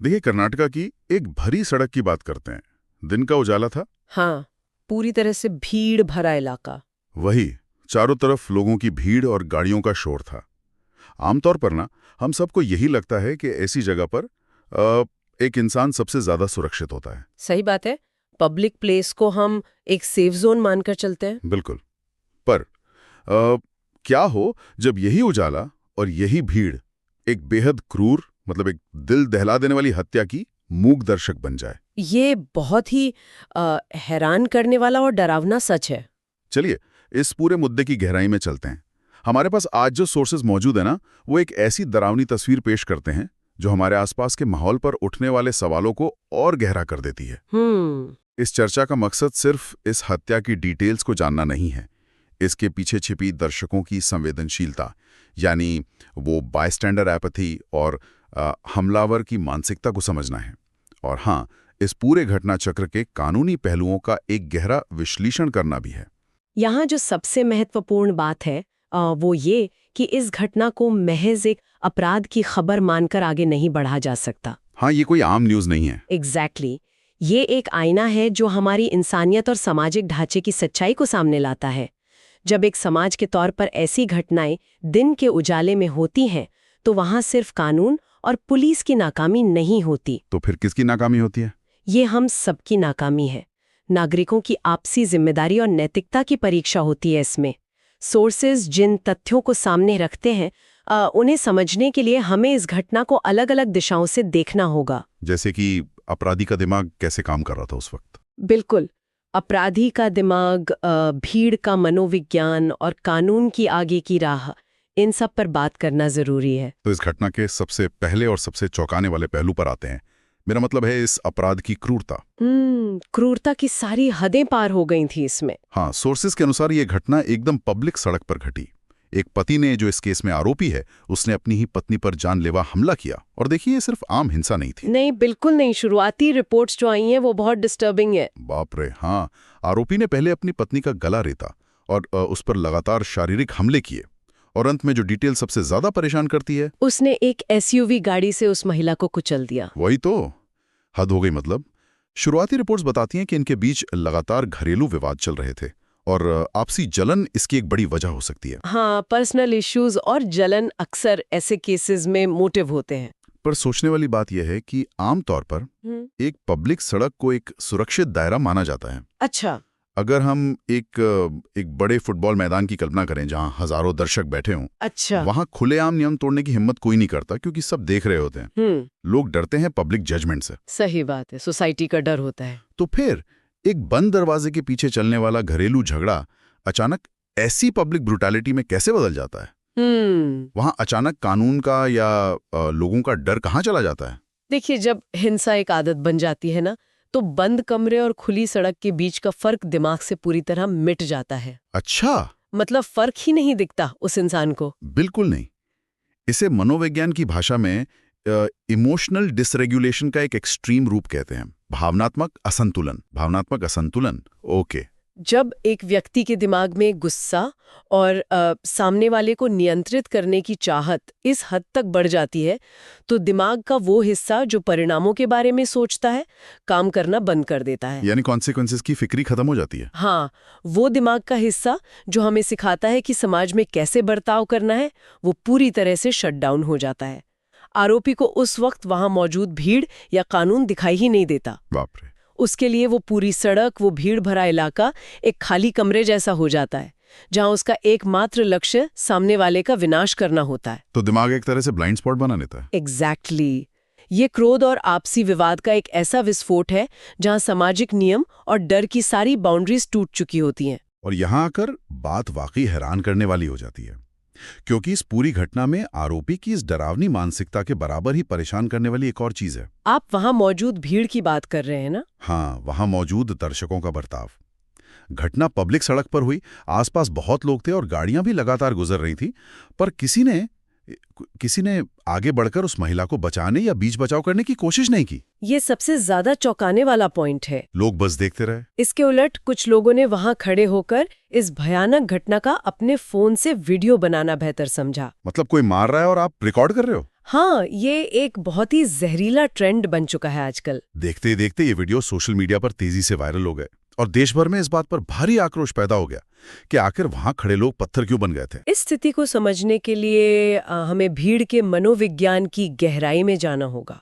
देखिए, कर्नाटका की एक भरी सड़क की बात करते हैं। दिन का उजाला था। हाँ, पूरी तरह से भीड़ भरा इलाका। वही, चारों तरफ लोगों की भीड़ और गाड़ियों का शोर था। आमतौर पर ना, हम सबको यही लगता है कि ऐसी जगह पर एक इंसान सबसे ज्यादा सुरक्षित होता है। सही बात है। पब्लिक प्लेस को हम एक सेफ जोन मानकर चलते हैं। बिल्कुल। पर क्या हो जब यही उजाला और यही भीड़ एक बेहद क्रूर, मतलब एक दिल दहला देने वाली हत्या की मूक दर्शक बन जाए। ये बहुत ही हैरान करने वाला और डरावना सच है। चलिए, इस पूरे मुद्दे की गहराई में चलते हैं। हमारे पास आज जो सोर्सेज मौजूद है ना, वो एक ऐसी डरावनी तस्वीर पेश करते हैं जो हमारे आसपास के माहौल पर उठने वाले सवालों को और गहरा कर देती है। इस चर्चा का मकसद सिर्फ इस हत्या की डिटेल्स को जानना नहीं है। इसके पीछे छिपी दर्शकों की संवेदनशीलता, यानी वो बायस्टैंडर एपैथी और हमलावर की मानसिकता को समझना है। और हाँ, इस पूरे घटना चक्र के कानूनी पहलुओं का एक गहरा विश्लेषण करना भी है। यहाँ जो सबसे महत्वपूर्ण बात है वो ये कि इस घटना को महज एक अपराध की खबर मानकर आगे नहीं बढ़ा जा सकता। हाँ, ये कोई आम न्यूज़ नहीं है। एग्जैक्टली ये एक आईना है जो हमारी इंसानियत और सामाजिक ढांचे की सच्चाई को सामने लाता है। जब एक समाज के तौर पर ऐसी घटनाएं दिन के उजाले में होती हैं, तो वहाँ सिर्फ कानून और पुलिस की नाकामी नहीं होती। तो फिर किसकी नाकामी होती है? ये हम सबकी नाकामी है। नागरिकों की आपसी जिम्मेदारी और नैतिकता की परीक्षा होती है इसमें। सोर्सेज जिन तथ्यों को सामने रखते हैं, उन्हें समझने के लिए हमें इस घटना को अलग अलग दिशाओं से देखना होगा। जैसे कि अपराधी का दिमाग कैसे काम कर रहा था उस वक्त। बिल्कुल, अपराधी का दिमाग, भीड़ का मनोविज्ञान और कानून की आगे की राह, इन सब पर बात करना जरूरी है। तो इस घटना के सबसे पहले और सबसे चौंकाने वाले पहलू पर आते हैं। मेरा मतलब है इस अपराध की क्रूरता। क्रूरता की सारी हदें पार हो गई थी इसमें। हाँ, सोर्सेज के अनुसार ये घटना एकदम पब्लिक सड़क पर घटी। एक पति ने, जो इस केस में आरोपी है, उसने अपनी ही पत्नी पर जानलेवा हमला किया। और देखिए, ये सिर्फ आम हिंसा नहीं थी। नहीं, बिल्कुल नहीं। शुरुआती रिपोर्ट्स जो आई हैं वो बहुत डिस्टर्बिंग है। बाप रे, हाँ। आरोपी ने पहले अपनी पत्नी का गला रेता और उस पर लगातार शारीरिक हमले किए। और अंत में जो डिटेल सबसे ज्यादा परेशान करती है, उसने एक एसयूवी गाड़ी से उस महिला को कुचल दिया। वही तो हद हो गई। मतलब शुरुआती रिपोर्ट्स बताती हैं कि इनके बीच लगातार घरेलू विवाद चल रहे थे और आपसी जलन इसकी एक बड़ी वजह हो सकती है। हाँ, पर्सनल इश्यूज और जलन अक्सर ऐसे केसेस में मोटिव होते हैं। पर सोचने वाली बात यह है कि आमतौर पर एक पब्लिक सड़क को एक सुरक्षित दायरा माना जाता है। अच्छा। अगर हम एक बड़े फुटबॉल मैदान की कल्पना करें जहां हजारों दर्शक बैठे हों, अच्छा। वहां खुलेआम नियम तोड़ने की हिम्मत कोई नहीं करता, क्योंकि सब देख रहे होते हैं। लोग डरते हैं पब्लिक जजमेंट से। सही बात है, सोसाइटी का डर होता है। तो फिर एक बंद दरवाजे के पीछे चलने वाला घरेलू झगड़ा अचानक ऐसी पब्लिक ब्रुटैलिटी में कैसे बदल जाता है? वहां अचानक कानून का या लोगों का डर कहाँ चला जाता है? देखिए, जब हिंसा एक आदत बन जाती है ना, तो बंद कमरे और खुली सड़क के बीच का फर्क दिमाग से पूरी तरह मिट जाता है। अच्छा। मतलब फर्क ही नहीं दिखता उस इंसान को। बिल्कुल नहीं। इसे मनोविज्ञान की भाषा में इमोशनल डिसरेगुलेशन का एक एक्सट्रीम रूप कहते हैं। भावनात्मक असंतुलन। ओके। जब एक व्यक्ति के दिमाग में गुस्सा और सामने वाले को नियंत्रित करने की चाहत इस हद तक बढ़ जाती है, तो दिमाग का वो हिस्सा जो परिणामों के बारे में सोचता है, काम करना बंद कर देता है। यानी कॉन्सिक्वेंसेस की फिक्री खत्म हो जाती है। हाँ, वो दिमाग का हिस्सा जो हमें सिखाता है कि समाज में कैसे बर्ताव करना है, वो पूरी तरह से शट डाउन हो जाता है। आरोपी को उस वक्त वहां मौजूद भीड़ या कानून दिखाई ही नहीं देता। बाप रे। उसके लिए वो पूरी सड़क, वो भीड़ भरा इलाका एक खाली कमरे जैसा हो जाता है, जहां उसका एकमात्र लक्ष्य सामने वाले का विनाश करना होता है। तो दिमाग एक तरह से ब्लाइंड स्पॉट बना लेता है। एग्जैक्टली। ये क्रोध और आपसी विवाद का एक ऐसा विस्फोट है जहां सामाजिक नियम और डर की सारी बाउंड्रीज टूट चुकी होती हैं। और यहां आकर बात वाकई हैरान करने वाली हो जाती है, क्योंकि इस पूरी घटना में आरोपी की इस डरावनी मानसिकता के बराबर ही परेशान करने वाली एक और चीज है। आप वहां मौजूद भीड़ की बात कर रहे हैं ना? हाँ, वहां मौजूद दर्शकों का बर्ताव। घटना पब्लिक सड़क पर हुई, आसपास बहुत लोग थे और गाड़ियां भी लगातार गुजर रही थी, पर किसी ने आगे बढ़कर उस महिला को बचाने या बीच बचाव करने की कोशिश नहीं की। ये सबसे ज्यादा चौंकाने वाला पॉइंट है। लोग बस देखते रहे। इसके उलट कुछ लोगों ने वहां खड़े होकर इस भयानक घटना का अपने फोन से वीडियो बनाना बेहतर समझा। मतलब कोई मार रहा है और आप रिकॉर्ड कर रहे हो? हाँ, ये एक बहुत ही जहरीला ट्रेंड बन चुका है आजकल। देखते ही देखते ये वीडियो सोशल मीडिया पर तेजी से वायरल हो गए और देश भर में इस बात पर भारी आक्रोश पैदा हो गया कि आखिर वहां खड़े लोग पत्थर क्यों बन गए थे। इस स्थिति को समझने के लिए हमें भीड़ के मनोविज्ञान की गहराई में जाना होगा।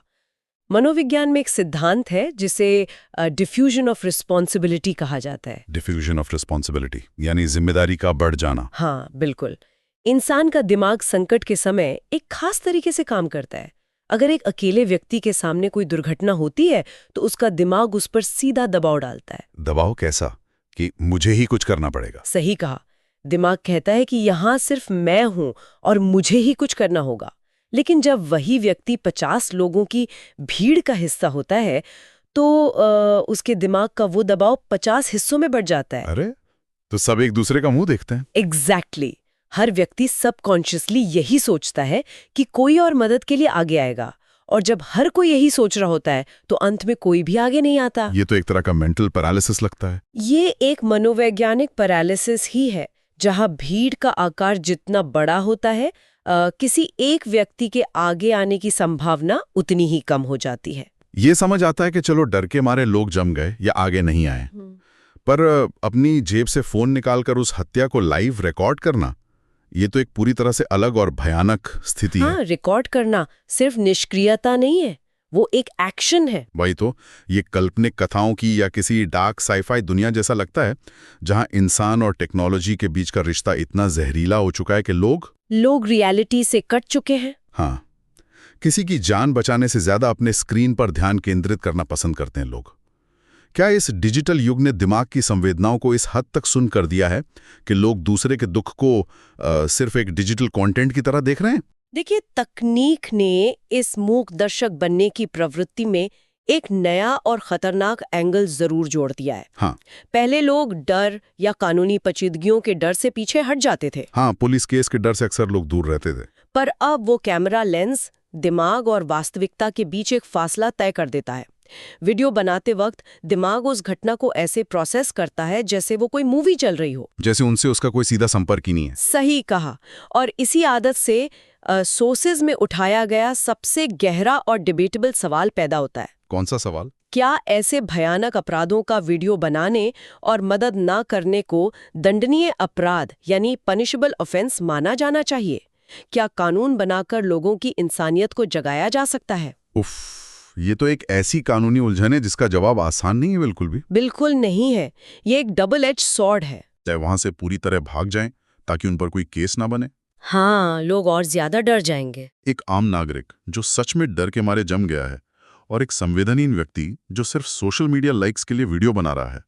मनोविज्ञान में एक सिद्धांत है जिसे डिफ्यूजन ऑफ रिस्पॉन्सिबिलिटी कहा जाता है। डिफ्यूजन ऑफ रिस्पॉन्सिबिलिटी यानी जिम्मेदारी का बढ़ जाना। हाँ, बिल्कुल। इंसान का दिमाग संकट के समय एक खास तरीके से काम करता है। अगर एक अकेले व्यक्ति के सामने कोई दुर्घटना होती है तो उसका दिमाग उस पर सीधा दबाव डालता है। दबाव कैसा? कि मुझे ही कुछ करना पड़ेगा। सही कहा। दिमाग कहता है कि यहाँ सिर्फ मैं हूं और मुझे ही कुछ करना होगा। लेकिन जब वही व्यक्ति 50 लोगों की भीड़ का हिस्सा होता है तो उसके दिमाग का वो दबाव 50 हिस्सों में बढ़ जाता है। अरे, तो सब एक दूसरे का मुंह देखते हैं। एग्जैक्टली। हर व्यक्ति सबकॉन्शियसली यही सोचता है कि कोई और मदद के लिए आगे आएगा, और जब हर कोई यही सोच रहा होता है तो अंत में कोई भी आगे नहीं आता। ये तो एक तरह का मेंटल पैरालिसिस लगता है। ये एक मनोवैज्ञानिक पैरालिसिस ही है, जहां भीड़ का आकार जितना बड़ा होता है किसी एक व्यक्ति के आगे आने की संभावना उतनी ही कम हो जाती है। ये समझ आता है कि चलो डर के मारे लोग जम गए या आगे नहीं आए, पर अपनी जेब से फोन निकालकर उस हत्या को लाइव रिकॉर्ड करना, ये तो एक पूरी तरह से अलग और भयानक स्थिति है। हाँ, रिकॉर्ड करना सिर्फ निष्क्रियता नहीं है, वो एक एक्शन है। वही तो, ये काल्पनिक कथाओं की या किसी डार्क साईफाई दुनिया जैसा लगता है, जहां इंसान और टेक्नोलॉजी के बीच का रिश्ता इतना जहरीला हो चुका है कि लोग रियलिटी से कट चुके हैं। हाँ, किसी की जान बचाने से ज्यादा अपने स्क्रीन पर ध्यान केंद्रित करना पसंद करते हैं लोग। क्या इस डिजिटल युग ने दिमाग की संवेदनाओं को इस हद तक सुन कर दिया है कि लोग दूसरे के दुख को सिर्फ एक डिजिटल कंटेंट की तरह देख रहे हैं? देखिए, तकनीक ने इस मूक दर्शक बनने की प्रवृत्ति में एक नया और खतरनाक एंगल जरूर जोड़ दिया है। हाँ। पहले लोग डर या कानूनी पेचीदगियों के डर से पीछे हट जाते थे। हाँ, पुलिस केस के डर से अक्सर लोग दूर रहते थे। पर अब वो कैमरा लेंस दिमाग और वास्तविकता के बीच एक फासला तय कर देता है। वीडियो बनाते वक्त दिमाग उस घटना को ऐसे प्रोसेस करता है जैसे वो कोई मूवी चल रही हो, जैसे उनसे उसका कोई सीधा संपर्क ही नहीं है। सही कहा। और इसी आदत से सोर्सेज में उठाया गया सबसे गहरा और डिबेटेबल सवाल पैदा होता है। कौन सा सवाल? क्या ऐसे भयानक अपराधों का वीडियो बनाने और मदद ना करने को दंडनीय अपराध यानी पनिशेबल ऑफेंस माना जाना चाहिए? क्या कानून बनाकर लोगों की इंसानियत को जगाया जा सकता है? उफ, ये तो एक ऐसी कानूनी उलझन है जिसका जवाब आसान नहीं है। बिल्कुल भी बिल्कुल नहीं है। ये एक डबल एज सॉर्ड है। चाहे वहां से पूरी तरह भाग जाएं ताकि उन पर कोई केस ना बने। हाँ, लोग और ज्यादा डर जाएंगे। एक आम नागरिक जो सच में डर के मारे जम गया है, और एक संवेदनहीन व्यक्ति जो सिर्फ सोशल मीडिया लाइक्स के लिए वीडियो बना रहा है,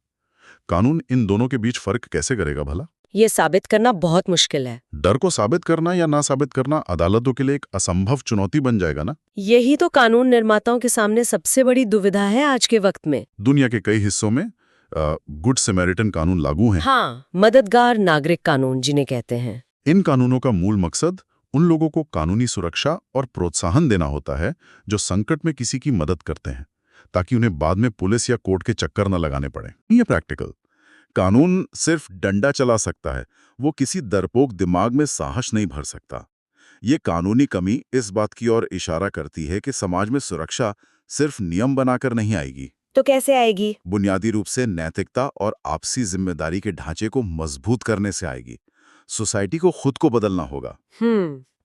कानून इन दोनों के बीच फर्क कैसे करेगा भला? ये साबित करना बहुत मुश्किल है। डर को साबित करना या ना साबित करना अदालतों के लिए एक असंभव चुनौती बन जाएगा ना। यही तो कानून निर्माताओं के सामने सबसे बड़ी दुविधा है आज के वक्त में। दुनिया के कई हिस्सों में गुड समैरिटन कानून लागू हैं। हाँ, मददगार नागरिक कानून जिन्हें कहते हैं। इन कानूनों का मूल मकसद उन लोगों को कानूनी सुरक्षा और प्रोत्साहन देना होता है जो संकट में किसी की मदद करते हैं, ताकि उन्हें बाद में पुलिस या कोर्ट के चक्कर न लगाने पड़े। ये प्रैक्टिकल कानून सिर्फ डंडा चला सकता है, वो किसी डरपोक दिमाग में साहस नहीं भर सकता। ये कानूनी कमी इस बात की ओर इशारा करती है कि समाज में सुरक्षा सिर्फ नियम बनाकर नहीं आएगी। तो कैसे आएगी? बुनियादी रूप से नैतिकता और आपसी जिम्मेदारी के ढांचे को मजबूत करने से आएगी। सोसाइटी को खुद को बदलना होगा।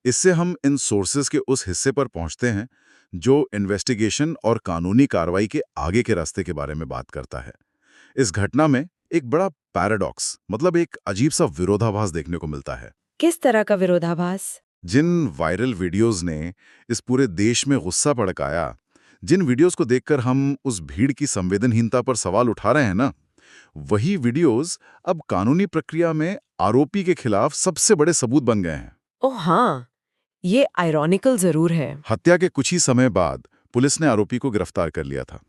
इससे हम इन सोर्सेज के उस हिस्से पर पहुंचते हैं जो इन्वेस्टिगेशन और कानूनी कार्रवाई के आगे के रास्ते के बारे में बात करता है। इस घटना में एक बड़ा पैराडॉक्स, मतलब एक अजीब सा विरोधाभास देखने को मिलता है। किस तरह का विरोधाभास? जिन वायरल वीडियोस ने इस पूरे देश में गुस्सा भड़काया, जिन वीडियोस को देखकर हम उस भीड़ की संवेदनहीनता पर सवाल उठा रहे हैं ना, वही वीडियोस अब कानूनी प्रक्रिया में आरोपी के खिलाफ सबसे बड़े सबूत बन गए हैं। ओह हाँ, ये आयरॉनिकल जरूर है। हत्या के कुछ ही समय बाद पुलिस ने आरोपी को गिरफ्तार कर लिया था।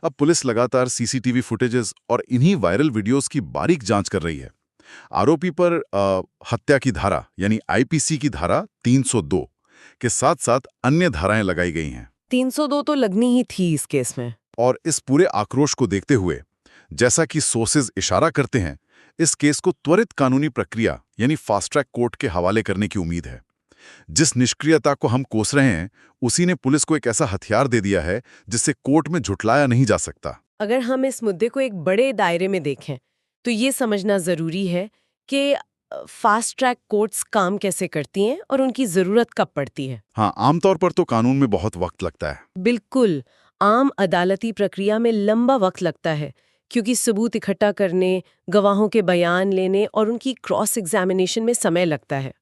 अब पुलिस लगातार सीसीटीवी फुटेजेस और इन्हीं वायरल वीडियोस की बारीक जांच कर रही है। आरोपी पर हत्या की धारा यानी आईपीसी की धारा 302 के साथ साथ अन्य धाराएं लगाई गई हैं। 302 तो लगनी ही थी इस केस में। और इस पूरे आक्रोश को देखते हुए, जैसा कि सोर्सेज इशारा करते हैं, इस केस को त्वरित कानूनी प्रक्रिया यानी फास्ट ट्रैक कोर्ट के हवाले करने की उम्मीद है। जिस निष्क्रियता को हम कोस रहे हैं, उसी ने पुलिस को एक ऐसा हथियार दे दिया है जिससे कोर्ट में झुठलाया नहीं जा सकता। अगर हम इस मुद्दे को एक बड़े दायरे में देखें तो ये समझना जरूरी है कि फास्ट ट्रैक कोर्ट्स काम कैसे करती हैं और उनकी जरूरत कब पड़ती है। हाँ, आमतौर पर तो कानून में बहुत वक्त लगता है। बिल्कुल, आम अदालती प्रक्रिया में लंबा वक्त लगता है क्योंकि सबूत इकट्ठा करने, गवाहों के बयान लेने और उनकी क्रॉस एग्जामिनेशन में समय लगता है।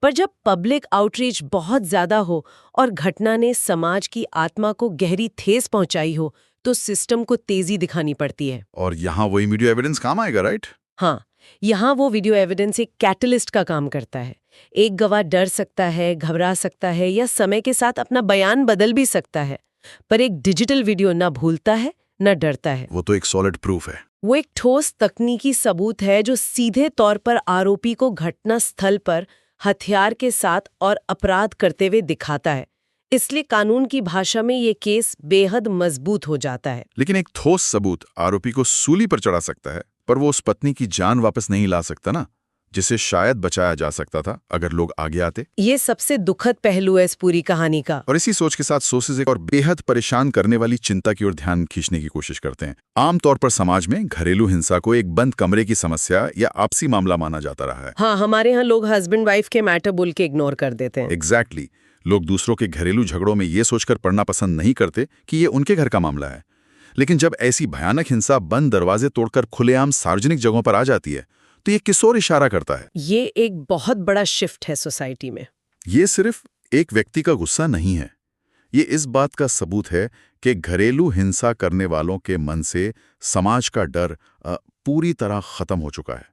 पर जब पब्लिक आउटरीच बहुत ज्यादा हो और घटना ने समाज की आत्मा को गहरी ठेस पहुंचाई हो तो सिस्टम को तेजी दिखानी पड़ती है। और यहाँ वही वीडियो एविडेंस काम आएगा, राइट? हाँ, यहाँ वो वीडियो एविडेंस एक कैटलिस्ट का काम करता है। एक गवाह डर सकता है, घबरा सकता है या समय के साथ अपना बयान बदल भी सकता है, पर एक डिजिटल वीडियो ना भूलता है न डरता है। वो तो एक सॉलिड प्रूफ है। वो एक ठोस तकनीकी सबूत है जो सीधे तौर पर आरोपी को घटना स्थल पर हथियार के साथ और अपराध करते हुए दिखाता है। इसलिए कानून की भाषा में ये केस बेहद मजबूत हो जाता है। लेकिन एक ठोस सबूत आरोपी को सूली पर चढ़ा सकता है, पर वो उस पत्नी की जान वापस नहीं ला सकता ना, जिसे शायद बचाया जा सकता था अगर लोग आगे आते। ये सबसे दुखद पहलू है इस पूरी कहानी का। और इसी सोच के साथ सोर्सेज एक और बेहद परेशान करने वाली चिंता की ओर ध्यान खींचने की कोशिश करते हैं। आमतौर पर समाज में घरेलू हिंसा को एक बंद कमरे की समस्या या आपसी मामला माना जाता रहा है। हाँ, हमारे यहाँ लोग हस्बैंड वाइफ के मैटर बोल के इग्नोर कर देते हैं। एग्जैक्टली। लोग दूसरों के घरेलू झगड़ों में ये सोचकर पड़ना पसंद नहीं करते कि ये उनके घर का मामला है। लेकिन जब ऐसी भयानक हिंसा बंद दरवाजे तोड़कर खुलेआम सार्वजनिक जगहों पर आ जाती है तो ये किस ओर इशारा करता है? ये एक बहुत बड़ा शिफ्ट है सोसाइटी में। ये सिर्फ एक व्यक्ति का गुस्सा नहीं है, ये इस बात का सबूत है कि घरेलू हिंसा करने वालों के मन से समाज का डर पूरी तरह खत्म हो चुका है।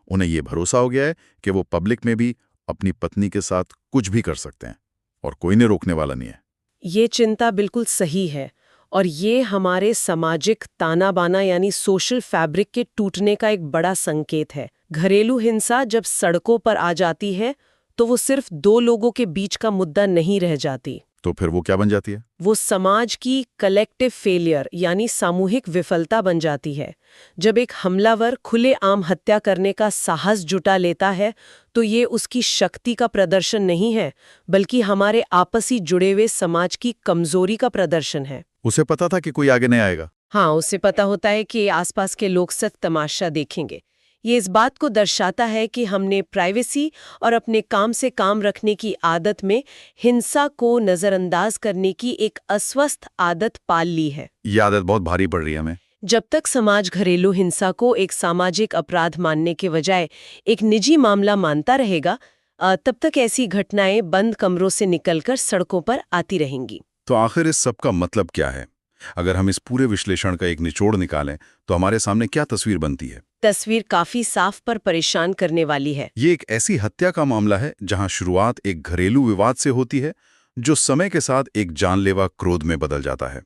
उन्हें ये भरोसा हो गया है कि वो पब्लिक में भी अपनी पत्नी के साथ कुछ भी कर सकते हैं और कोई ने रोकने वाला नहीं है। ये चिंता बिल्कुल सही है और ये हमारे सामाजिक ताना बाना यानी सोशल फैब्रिक के टूटने का एक बड़ा संकेत है। घरेलू हिंसा जब सड़कों पर आ जाती है तो वो सिर्फ दो लोगों के बीच का मुद्दा नहीं रह जाती। तो फिर वो क्या बन जाती है? वो समाज की कलेक्टिव फेलियर यानी सामूहिक विफलता बन जाती है। जब एक हमलावर खुलेआम हत्या करने का साहस जुटा लेता है तो ये उसकी शक्ति का प्रदर्शन नहीं है, बल्कि हमारे आपसी जुड़े हुए समाज की कमजोरी का प्रदर्शन है। उसे पता था कि कोई आगे नहीं आएगा। हाँ, उसे पता होता है कि आसपास के लोग सिर्फ तमाशा देखेंगे। ये इस बात को दर्शाता है कि हमने प्राइवेसी और अपने काम से काम रखने की आदत में हिंसा को नजरअंदाज करने की एक अस्वस्थ आदत पाल ली है। ये आदत बहुत भारी पड़ रही है हमें। जब तक समाज घरेलू हिंसा को एक सामाजिक अपराध मानने के बजाय एक निजी मामला मानता रहेगा, तब तक ऐसी घटनाएं बंद कमरों से निकलकर सड़कों पर आती रहेंगी। तो आखिर इस सब का मतलब क्या है? अगर हम इस पूरे विश्लेषण का एक निचोड़ निकालें तो हमारे सामने क्या तस्वीर बनती है? तस्वीर काफी साफ पर परेशान करने वाली है। ये एक ऐसी हत्या का मामला है जहां शुरुआत एक घरेलू विवाद से होती है जो समय के साथ एक जानलेवा क्रोध में बदल जाता है।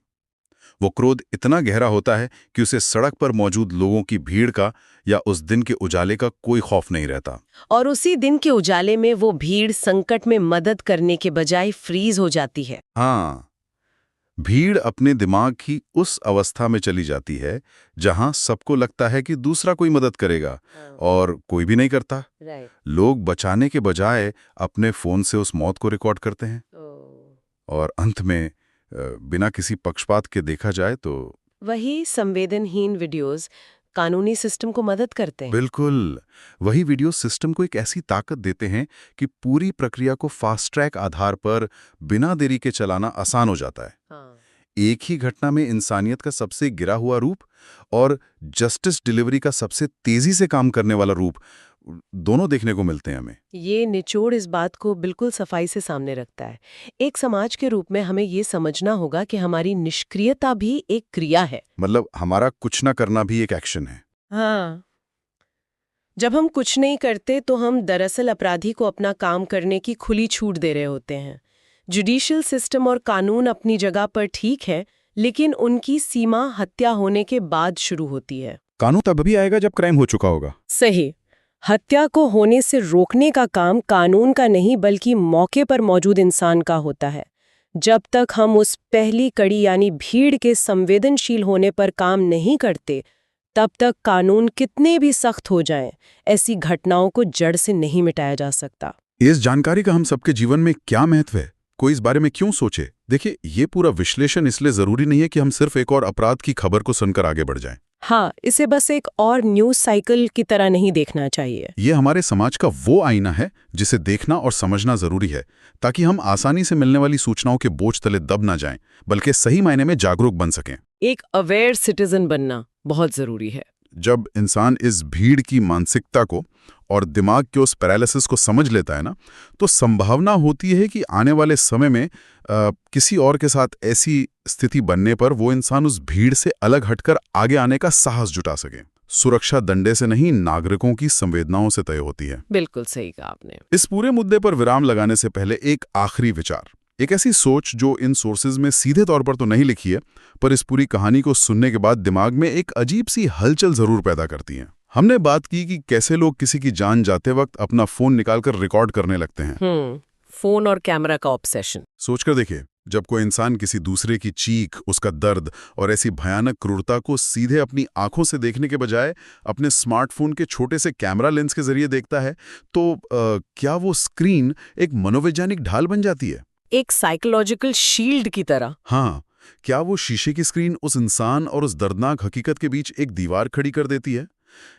वो क्रोध इतना गहरा होता है कि उसे सड़क पर मौजूद लोगों की भीड़ का या उस दिन के उजाले का कोई खौफ नहीं रहता। और उसी दिन के उजाले में वो भीड़ संकट में मदद करने के बजाय फ्रीज हो जाती है। हाँ, भीड़ अपने दिमाग की उस अवस्था में चली जाती है जहां सबको लगता है कि दूसरा कोई मदद करेगा और कोई भी नहीं करता। लोग बचाने के बजाय अपने फोन से उस मौत को रिकॉर्ड करते हैं और अंत में बिना किसी पक्षपात के देखा जाए तो वही संवेदनहीन वीडियोस कानूनी सिस्टम को मदद करते हैं। बिल्कुल, वही वीडियो सिस्टम को एक ऐसी ताकत देते हैं कि पूरी प्रक्रिया को फास्ट ट्रैक आधार पर बिना देरी के चलाना आसान हो जाता है। हाँ। एक ही घटना में इंसानियत का सबसे गिरा हुआ रूप और जस्टिस डिलीवरी का सबसे तेजी से काम करने वाला रूप दोनों देखने को मिलते हैं हमें। ये निचोड़ इस बात को बिल्कुल सफाई से सामने रखता है। एक समाज के रूप में हमें ये समझना होगा कि हमारी निष्क्रियता भी एक क्रिया है। मतलब हमारा कुछ ना करना भी एक एक्शन है। हाँ, जब हम कुछ नहीं करते तो हम दरअसल अपराधी को अपना काम करने की खुली छूट दे रहे होते हैं। जुडिशियल सिस्टम और कानून अपनी जगह पर ठीक है, लेकिन उनकी सीमा हत्या होने के बाद शुरू होती है। कानून तब भी आएगा जब क्राइम हो चुका होगा। सही। हत्या को होने से रोकने का काम कानून का नहीं बल्कि मौके पर मौजूद इंसान का होता है। जब तक हम उस पहली कड़ी यानी भीड़ के संवेदनशील होने पर काम नहीं करते, तब तक कानून कितने भी सख्त हो जाएं, ऐसी घटनाओं को जड़ से नहीं मिटाया जा सकता। इस जानकारी का हम सबके जीवन में क्या महत्व है? कोई इस बारे में क्यों सोचे? देखिए, ये पूरा विश्लेषण इसलिए जरूरी नहीं है कि हम सिर्फ एक और अपराध की खबर को सुनकर आगे बढ़ जाएं। हाँ, इसे बस एक और न्यूज़ साइकिल की तरह नहीं देखना चाहिए। ये हमारे समाज का वो आईना है जिसे देखना और समझना जरूरी है, ताकि हम आसानी से मिलने वाली सूचनाओं के बोझ तले दब ना जाएं, बल्कि सही मायने में जागरूक बन सकें। एक अवेयर सिटीजन बनना बहुत जरूरी है। जब इंसान इस भीड़ की मानसिकता को और दिमाग के उस पैरालिसिस को समझ लेता है ना, तो संभावना होती है कि आने वाले समय में किसी और के साथ ऐसी स्थिति बनने पर वो इंसान उस भीड़ से अलग हटकर आगे आने का साहस जुटा सके। सुरक्षा डंडे से नहीं, नागरिकों की संवेदनाओं से तय होती है। बिल्कुल सही कहा आपने। इस पूरे मुद्दे पर विराम लगाने से पहले एक आखिरी विचार, एक ऐसी सोच जो इन सोर्सेज में सीधे तौर पर तो नहीं लिखी है, पर इस पूरी कहानी को सुनने के बाद दिमाग में एक अजीब सी हलचल जरूर पैदा करती है। हमने बात की कि कैसे लोग किसी की जान जाते वक्त अपना फोन निकालकर रिकॉर्ड करने लगते हैं। फोन और कैमरा का ऑब्सेशन। सोचकर देखिए, जब कोई इंसान किसी दूसरे की चीख, उसका दर्द और ऐसी भयानक क्रूरता को सीधे अपनी आंखों से देखने के बजाय अपने स्मार्टफोन के छोटे से कैमरा लेंस के जरिए देखता है, तो क्या वो स्क्रीन एक मनोवैज्ञानिक ढाल बन जाती है? एक साइकोलॉजिकल शील्ड की तरह। हाँ, क्या वो शीशे की स्क्रीन उस इंसान और उस दर्दनाक हकीकत के बीच एक दीवार खड़ी कर देती है?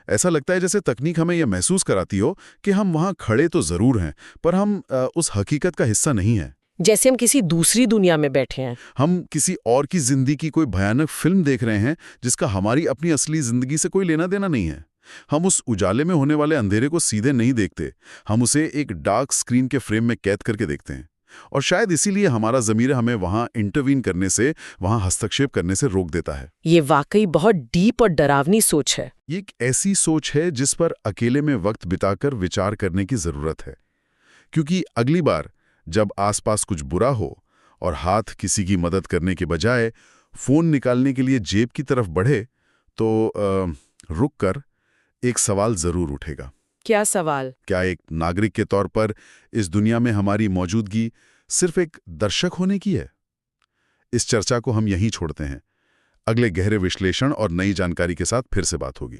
ऐसा लगता है जैसे तकनीक हमें यह महसूस कराती हो कि हम वहां खड़े तो जरूर हैं, पर हम उस हकीकत का हिस्सा नहीं हैं। जैसे हम किसी दूसरी दुनिया में बैठे हैं। हम किसी और की जिंदगी की कोई भयानक फिल्म देख रहे हैं जिसका हमारी अपनी असली जिंदगी से कोई लेना देना नहीं है। हम उस उजाले में होने वाले अंधेरे को सीधे नहीं देखते, हम उसे एक डार्क स्क्रीन के फ्रेम में कैद करके देखते हैं। और शायद इसीलिए हमारा ज़मीर हमें वहां इंटरवीन करने से, वहां हस्तक्षेप करने से रोक देता है। ये वाकई बहुत डीप और डरावनी सोच है। ये एक ऐसी सोच है जिस पर अकेले में वक्त बिताकर विचार करने की जरूरत है, क्योंकि अगली बार जब आसपास कुछ बुरा हो और हाथ किसी की मदद करने के बजाय फोन निकालने के लिए जेब की तरफ बढ़े, तो रुककर एक सवाल जरूर उठेगा। क्या सवाल? क्या एक नागरिक के तौर पर इस दुनिया में हमारी मौजूदगी सिर्फ एक दर्शक होने की है? इस चर्चा को हम यहीं छोड़ते हैं। अगले गहरे विश्लेषण और नई जानकारी के साथ फिर से बात होगी।